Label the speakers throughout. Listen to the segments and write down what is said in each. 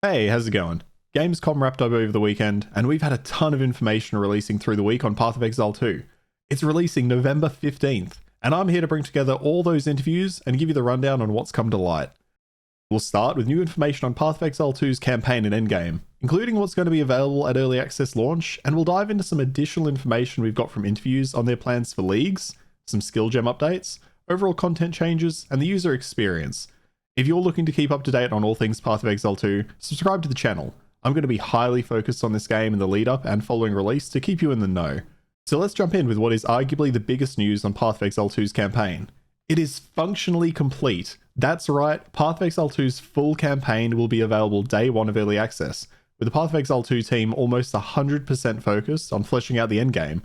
Speaker 1: Hey, how's it going? Gamescom wrapped up over the weekend, and we've had a ton of information releasing through the week on Path of Exile 2. It's releasing November 15th, and I'm here to bring together all those interviews and give you the rundown on what's come to light. We'll start with new information on Path of Exile 2's campaign and endgame, including what's going to be available at early access launch, and we'll dive into some additional information we've got from interviews on their plans for leagues, some skill gem updates, overall content changes, and the user experience. If you're looking to keep up to date on all things Path of Exile 2, subscribe to the channel. I'm going to be highly focused on this game in the lead up and following release to keep you in the know. So let's jump in with what is arguably the biggest news on Path of Exile 2's campaign. It is functionally complete. That's right, Path of Exile 2's full campaign will be available day one of early access, with the Path of Exile 2 team almost 100% focused on fleshing out the endgame.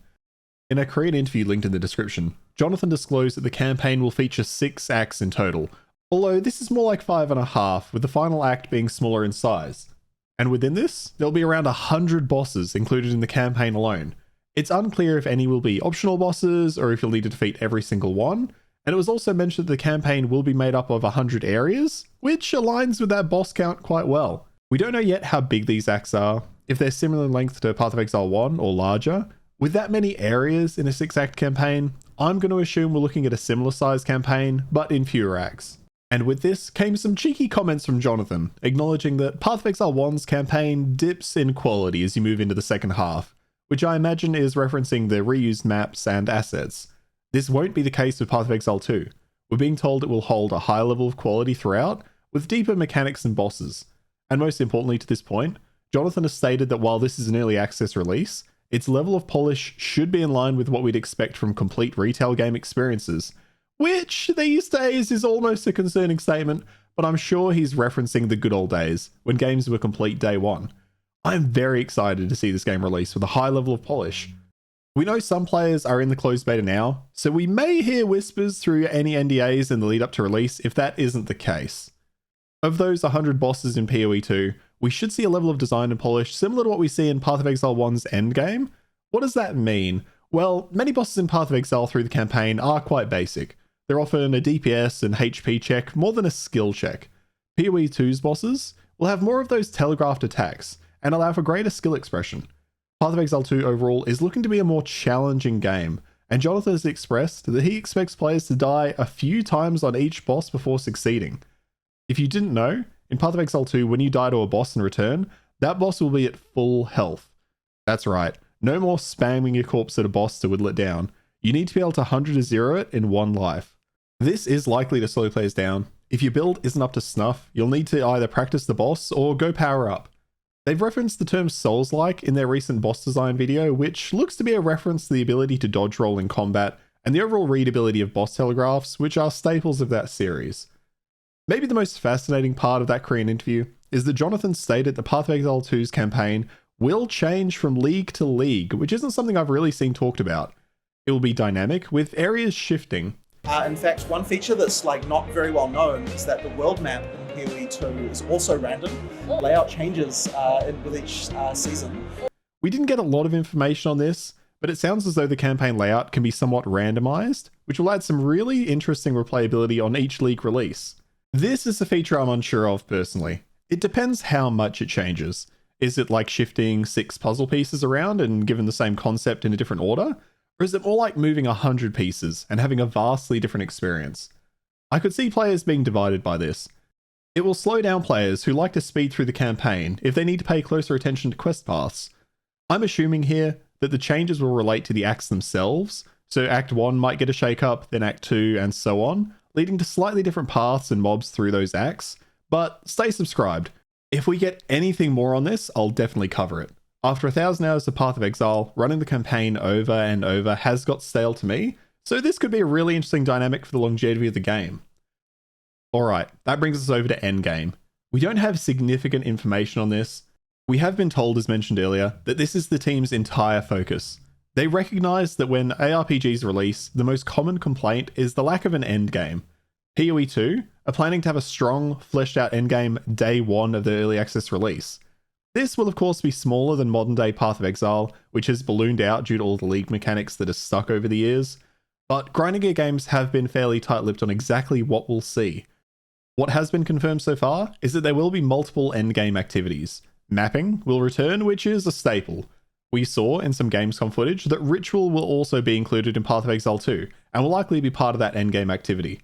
Speaker 1: In a Korean interview linked in the description, Jonathan disclosed that the campaign will feature 6 acts in total, although this is more like 5.5, with the final act being smaller in size. And within this, there'll be around 100 bosses included in the campaign alone. It's unclear if any will be optional bosses or if you'll need to defeat every single one, and it was also mentioned that the campaign will be made up of 100 areas, which aligns with that boss count quite well. We don't know yet how big these acts are, if they're similar in length to Path of Exile 1 or larger. With that many areas in a 6-act campaign, I'm going to assume we're looking at a similar size campaign, but in fewer acts. And with this came some cheeky comments from Jonathan, acknowledging that Path of Exile 1's campaign dips in quality as you move into the second half, which I imagine is referencing the reused maps and assets. This won't be the case with Path of Exile 2. We're being told it will hold a high level of quality throughout, with deeper mechanics and bosses. And most importantly to this point, Jonathan has stated that while this is an early access release, its level of polish should be in line with what we'd expect from complete retail game experiences, which these days is almost a concerning statement, but I'm sure he's referencing the good old days when games were complete day one. I'm very excited to see this game release with a high level of polish. We know some players are in the closed beta now, so we may hear whispers through any NDAs in the lead up to release if that isn't the case. Of those 100 bosses in PoE 2, we should see a level of design and polish similar to what we see in Path of Exile 1's endgame. What does that mean? Well, many bosses in Path of Exile through the campaign are quite basic. They're often a DPS and HP check more than a skill check. PoE 2's bosses will have more of those telegraphed attacks and allow for greater skill expression. Path of Exile 2 overall is looking to be a more challenging game, and Jonathan has expressed that he expects players to die a few times on each boss before succeeding. If you didn't know, in Path of Exile 2, when you die to a boss in return, that boss will be at full health. That's right, no more spamming your corpse at a boss to whittle it down. You need to be able to 100 to 0 it in one life. This is likely to slow players down. If your build isn't up to snuff, you'll need to either practice the boss or go power up. They've referenced the term Souls-like in their recent boss design video, which looks to be a reference to the ability to dodge roll in combat and the overall readability of boss telegraphs, which are staples of that series. Maybe the most fascinating part of that Korean interview is that Jonathan stated the Path of Exile 2's campaign will change from league to league, which isn't something I've really seen talked about. It will be dynamic, with areas shifting.
Speaker 2: In fact, one feature that's not very well known is that the world map in PoE 2 is also random. Layout changes with each season.
Speaker 1: We didn't get a lot of information on this, but it sounds as though the campaign layout can be somewhat randomized, which will add some really interesting replayability on each league release. This is a feature I'm unsure of personally. It depends how much it changes. Is it like shifting 6 puzzle pieces around and given the same concept in a different order? Or is it more like moving 100 pieces and having a vastly different experience? I could see players being divided by this. It will slow down players who like to speed through the campaign if they need to pay closer attention to quest paths. I'm assuming here that the changes will relate to the acts themselves, so Act 1 might get a shake-up, then Act 2, and so on, leading to slightly different paths and mobs through those acts, but stay subscribed. If we get anything more on this, I'll definitely cover it. After 1,000 hours of Path of Exile, running the campaign over and over has got stale to me, so this could be a really interesting dynamic for the longevity of the game. Alright, that brings us over to Endgame. We don't have significant information on this. We have been told, as mentioned earlier, that this is the team's entire focus. They recognise that when ARPGs release, the most common complaint is the lack of an endgame. PoE 2 are planning to have a strong, fleshed out endgame day one of the early access release. This will of course be smaller than modern day Path of Exile, which has ballooned out due to all the league mechanics that are stuck over the years, but grinding gear games have been fairly tight-lipped on exactly what we'll see. What has been confirmed so far is that there will be multiple endgame activities. Mapping will return, which is a staple. We saw in some Gamescom footage that Ritual will also be included in Path of Exile 2, and will likely be part of that endgame activity.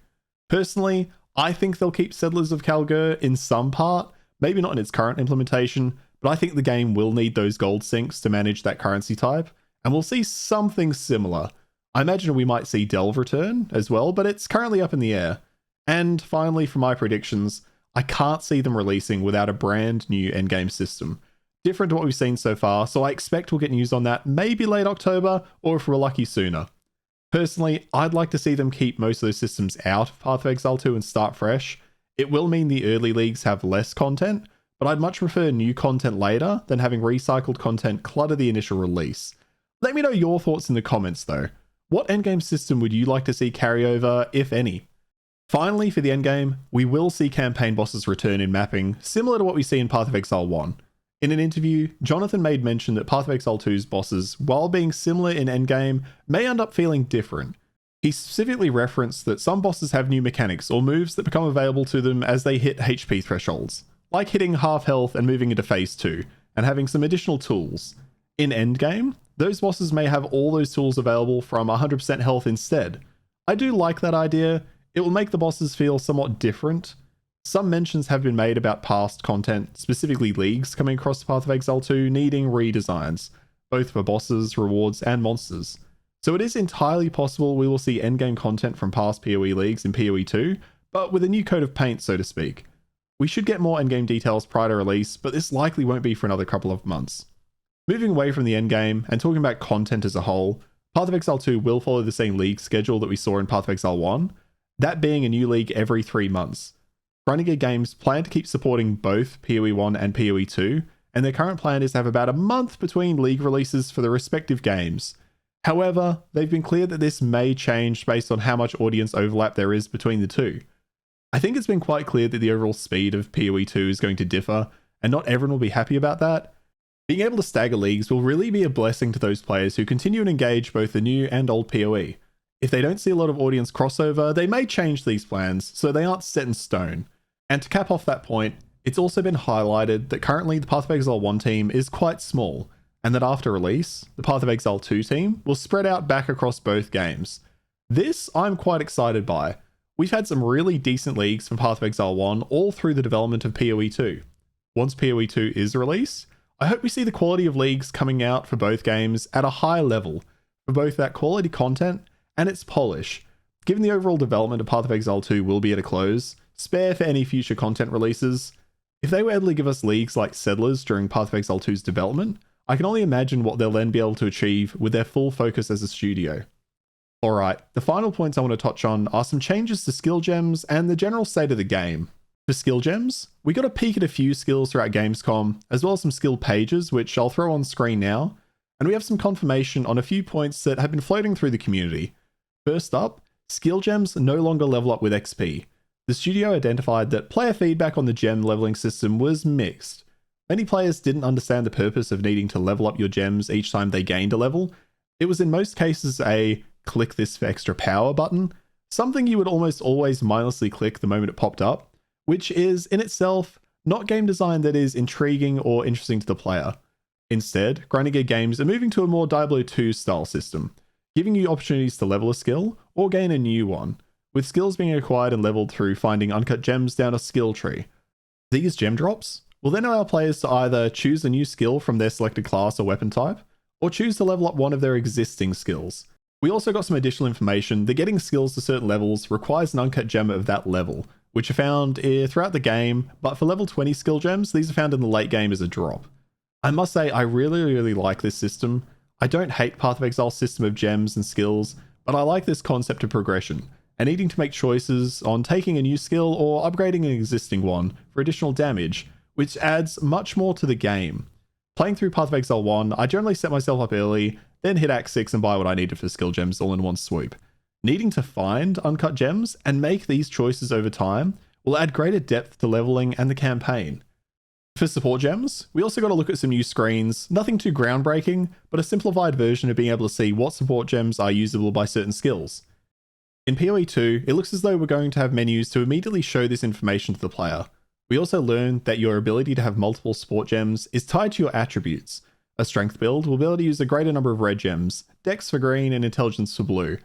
Speaker 1: Personally, I think they'll keep Settlers of Kalgur in some part, maybe not in its current implementation, but I think the game will need those gold sinks to manage that currency type, and we'll see something similar. I imagine we might see Delve return as well, but it's currently up in the air. And finally, for my predictions, I can't see them releasing without a brand new endgame system. Different to what we've seen so far, so I expect we'll get news on that maybe late October, or if we're lucky sooner. Personally, I'd like to see them keep most of those systems out of Path of Exile 2 and start fresh. It will mean the early leagues have less content, but I'd much prefer new content later than having recycled content clutter the initial release. Let me know your thoughts in the comments though. What endgame system would you like to see carry over, if any? Finally, for the endgame, we will see campaign bosses return in mapping, similar to what we see in Path of Exile 1. In an interview, Jonathan made mention that Path of Exile 2's bosses, while being similar in endgame, may end up feeling different. He specifically referenced that some bosses have new mechanics or moves that become available to them as they hit HP thresholds, like hitting half health and moving into phase 2, and having some additional tools. In endgame, those bosses may have all those tools available from 100% health instead. I do like that idea. It will make the bosses feel somewhat different. Some mentions have been made about past content, specifically leagues coming across the Path of Exile 2 needing redesigns, both for bosses, rewards, and monsters. So it is entirely possible we will see endgame content from past PoE leagues in PoE 2, but with a new coat of paint, so to speak. We should get more endgame details prior to release, but this likely won't be for another couple of months. Moving away from the endgame, and talking about content as a whole, Path of Exile 2 will follow the same league schedule that we saw in Path of Exile 1, that being a new league every 3 months. Grinding Games plan to keep supporting both PoE 1 and PoE 2, and their current plan is to have about a month between league releases for the respective games. However, they've been clear that this may change based on how much audience overlap there is between the two. I think it's been quite clear that the overall speed of PoE 2 is going to differ, and not everyone will be happy about that. Being able to stagger leagues will really be a blessing to those players who continue to engage both the new and old PoE. If they don't see a lot of audience crossover, they may change these plans, so they aren't set in stone. And to cap off that point, it's also been highlighted that currently the Path of Exile 1 team is quite small, and that after release, the Path of Exile 2 team will spread out back across both games. This I'm quite excited by. We've had some really decent leagues from Path of Exile 1 all through the development of PoE 2. Once PoE 2 is released, I hope we see the quality of leagues coming out for both games at a high level, for both that quality content and its polish. Given the overall development of Path of Exile 2 will be at a close, spare for any future content releases, if they were able to give us leagues like Settlers during Path of Exile 2's development, I can only imagine what they'll then be able to achieve with their full focus as a studio. Alright, the final points I want to touch on are some changes to skill gems and the general state of the game. For skill gems, we got a peek at a few skills throughout Gamescom, as well as some skill pages, which I'll throw on screen now, and we have some confirmation on a few points that have been floating through the community. First up, skill gems no longer level up with XP. The studio identified that player feedback on the gem leveling system was mixed. Many players didn't understand the purpose of needing to level up your gems each time they gained a level. It was in most cases a click this for extra power button, something you would almost always mindlessly click the moment it popped up, which is in itself not game design that is intriguing or interesting to the player. Instead, Grinding Gear Games are moving to a more Diablo 2 style system, giving you opportunities to level a skill or gain a new one, with skills being acquired and leveled through finding uncut gems down a skill tree. These gem drops will then allow players to either choose a new skill from their selected class or weapon type, or choose to level up one of their existing skills. We also got some additional information that getting skills to certain levels requires an uncut gem of that level, which are found throughout the game, but for level 20 skill gems, these are found in the late game as a drop. I must say, I really like this system. I don't hate Path of Exile's system of gems and skills, but I like this concept of progression, and needing to make choices on taking a new skill or upgrading an existing one for additional damage, which adds much more to the game. Playing through Path of Exile 1, I generally set myself up early, then hit Act 6 and buy what I needed for skill gems all in one swoop. Needing to find uncut gems and make these choices over time will add greater depth to leveling and the campaign. For support gems, we also got to look at some new screens, nothing too groundbreaking, but a simplified version of being able to see what support gems are usable by certain skills. In PoE 2, it looks as though we're going to have menus to immediately show this information to the player. We also learned that your ability to have multiple sport gems is tied to your attributes. A strength build will be able to use a greater number of red gems, dex for green and intelligence for blue.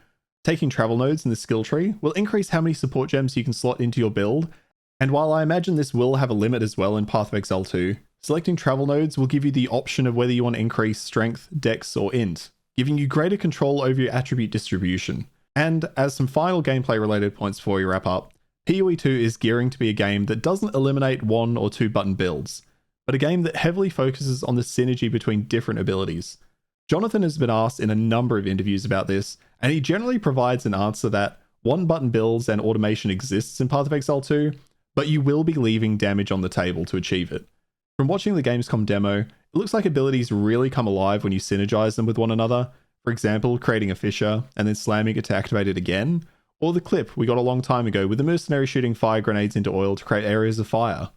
Speaker 1: Taking travel nodes in the skill tree will increase how many support gems you can slot into your build, and while I imagine this will have a limit as well in Path of Exile 2, selecting travel nodes will give you the option of whether you want to increase strength, dex, or int, giving you greater control over your attribute distribution. And as some final gameplay related points before we wrap up, PoE 2 is gearing to be a game that doesn't eliminate 1 or 2 button builds, but a game that heavily focuses on the synergy between different abilities. Jonathan has been asked in a number of interviews about this, and he generally provides an answer that 1 button builds and automation exists in Path of Exile 2, but you will be leaving damage on the table to achieve it. From watching the Gamescom demo, it looks like abilities really come alive when you synergize them with one another. For example, creating a fissure and then slamming it to activate it again, or the clip we got a long time ago with the mercenary shooting fire grenades into oil to create areas of fire.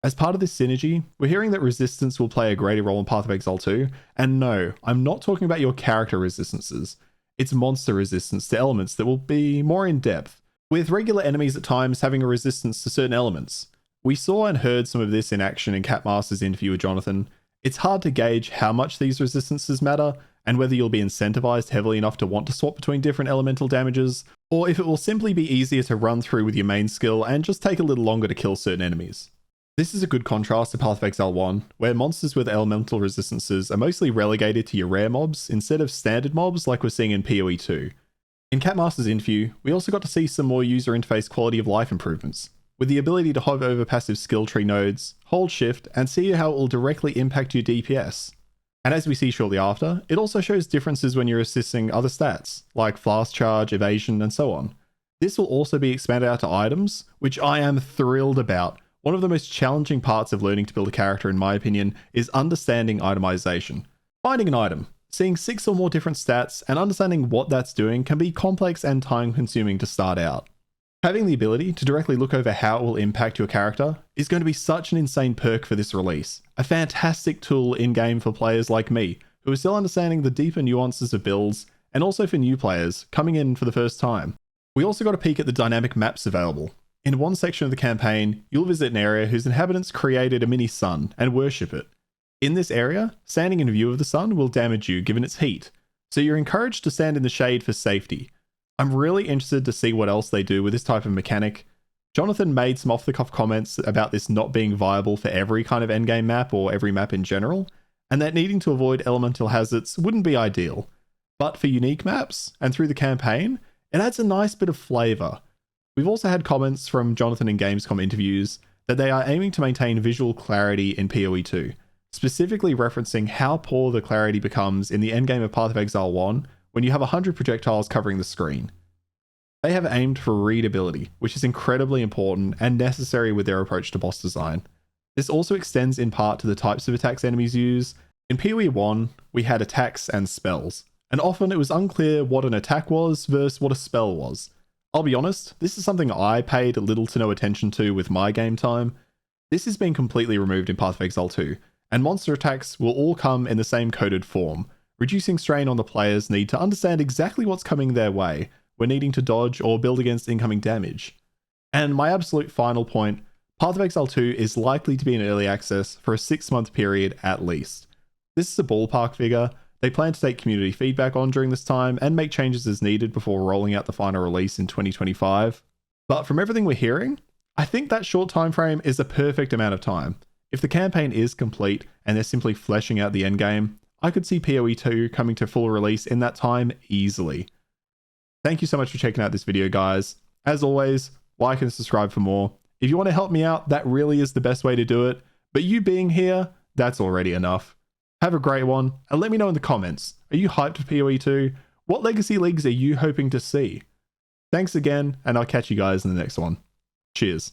Speaker 1: As part of this synergy, we're hearing that resistance will play a greater role in Path of Exile 2, and no, I'm not talking about your character resistances. It's monster resistance to elements that will be more in depth, with regular enemies at times having a resistance to certain elements. We saw and heard some of this in action in Catmaster's interview with Jonathan. It's hard to gauge how much these resistances matter, and whether you'll be incentivized heavily enough to want to swap between different elemental damages, or if it will simply be easier to run through with your main skill and just take a little longer to kill certain enemies. This is a good contrast to Path of Exile 1, where monsters with elemental resistances are mostly relegated to your rare mobs instead of standard mobs like we're seeing in PoE 2. In Catmaster's interview, we also got to see some more user interface quality of life improvements, with the ability to hover over passive skill tree nodes, hold shift, and see how it will directly impact your DPS. And as we see shortly after, it also shows differences when you're assisting other stats, like fast charge, evasion, and so on. This will also be expanded out to items, which I am thrilled about. One of the most challenging parts of learning to build a character, in my opinion, is understanding itemization. Finding an item, seeing 6 or more different stats, and understanding what that's doing can be complex and time-consuming to start out. Having the ability to directly look over how it will impact your character is going to be such an insane perk for this release. A fantastic tool in-game for players like me, who are still understanding the deeper nuances of builds, and also for new players coming in for the first time. We also got a peek at the dynamic maps available. In one section of the campaign, you'll visit an area whose inhabitants created a mini sun and worship it. In this area, standing in view of the sun will damage you given its heat, so you're encouraged to stand in the shade for safety. I'm really interested to see what else they do with this type of mechanic. Jonathan made some off-the-cuff comments about this not being viable for every kind of endgame map or every map in general, and that needing to avoid elemental hazards wouldn't be ideal. But for unique maps, and through the campaign, it adds a nice bit of flavour. We've also had comments from Jonathan in Gamescom interviews that they are aiming to maintain visual clarity in PoE 2, specifically referencing how poor the clarity becomes in the endgame of Path of Exile 1 when you have 100 projectiles covering the screen. They have aimed for readability, which is incredibly important and necessary with their approach to boss design. This also extends in part to the types of attacks enemies use. In PoE 1, we had attacks and spells, and often it was unclear what an attack was versus what a spell was. I'll be honest, this is something I paid little to no attention to with my game time. This has been completely removed in Path of Exile 2, and monster attacks will all come in the same coded form, reducing strain on the player's need to understand exactly what's coming their way when needing to dodge or build against incoming damage. And my absolute final point, Path of Exile 2 is likely to be in early access for a 6-month period at least. This is a ballpark figure. They plan to take community feedback on during this time and make changes as needed before rolling out the final release in 2025. But from everything we're hearing, I think that short time frame is a perfect amount of time. If the campaign is complete and they're simply fleshing out the endgame, I could see PoE 2 coming to full release in that time easily. Thank you so much for checking out this video, guys. As always, like and subscribe for more. If you want to help me out, that really is the best way to do it. But you being here, that's already enough. Have a great one, and let me know in the comments. Are you hyped for PoE 2? What Legacy Leagues are you hoping to see? Thanks again, and I'll catch you guys in the next one. Cheers.